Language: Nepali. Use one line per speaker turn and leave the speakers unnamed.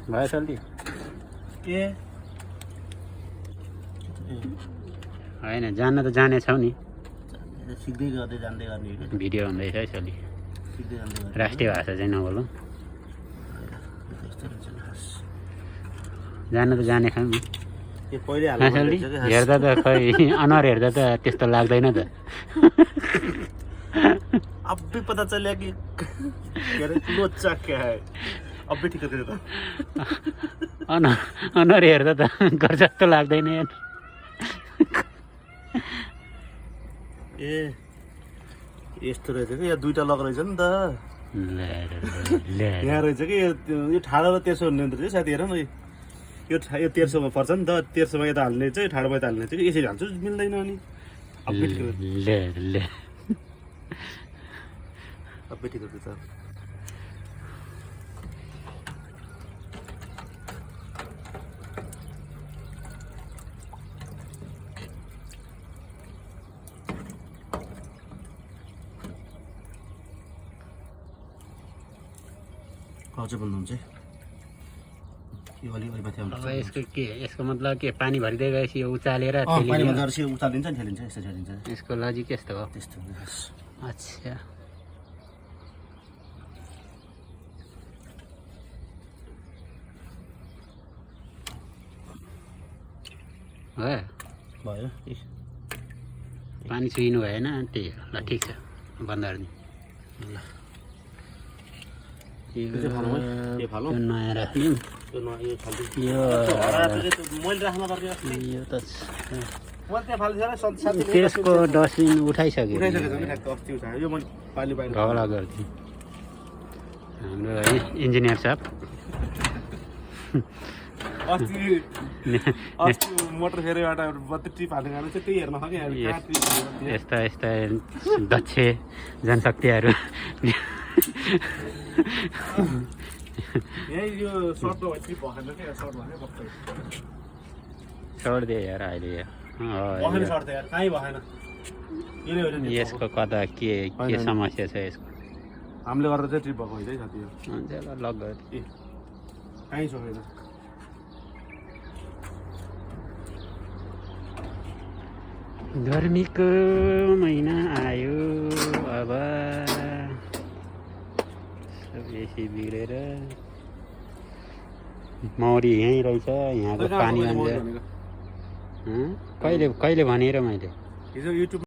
भयो सल्टी
ए
होइन जान्न त जानेछौ नि
सिक्दै गर्दै जान्दै गर्ने हो
भिडियो हुँदैछ है सल्टी
सिक्दै जान्दै गर्ने
राष्ट्रिय भाषा चाहिँ नबोलौँ
यस्तो हुन्छ नि खास
जान त जानेछौ नि
यो पहिले
हाँ, सल्टी हेर्दा त खै अनुहार हेर्दा त त्यस्तो लाग्दैन त
अब भी पता चल कि अरे लोचा क्या है अब भी ठीक कर देता
अनुहार हेर्दा त घर जस्तो लाग्दैन यार
ए यस्तो रहेछ कि यहाँ दुईटा लग रहेछ नि त यहाँ रहेछ कि यो ठाडो र तेर्सो हुने रहेछ साथी हेर न यो तेर्सोमा पर्छ नि त तेर्सोमा यता हाल्ने चाहिँ ठाडोमा यता हाल्ने चाहिँ यसरी हाल्छु मिल्दैन अनि अब भी ठीक कर देता अझै बन्नुहुन्छ यो अलि माथि
अब यसको के यसको मतलब के पानी भरिँदै गएपछि यो उचालेर
पानी भन्दा उचालिन्छ नि ठेलिन्छ यस्तो ठेलिन्छ
यसको लजिक यस्तो हो
त्यस्तो
अच्छा
भयो
पानी छुइनु भएन त्यही हो ल ठिक छ बन्द गरिदिउँ
ल
यो नयाँ राख्ने यो त त्यसको डस्टबिन उठाइसक्यो ढगला गरिदिउँ हाम्रो है इन्जिनियर साहब
मोटर फेरिबाट बत्ती टिप हाल्ने गाह्रो चाहिँ त्यही हेर्न सक्यो
यस्ता यस्ता दक्ष जनशक्तिहरू छोडिदियो यार अहिले यसको कता के समस्या छ यसको
हामीले गर्दा चाहिँ ट्रिप भएको होइन है साथी
हुन्छ ल लक गरिदियो
कहीँ सकेन
गर्मीको महिना आयो अब सब एसी बिग्रेर मौरी यहीँ रहेछ यहाँको पानी कहिले कहिले भनेर मैले
हिजो युट्युब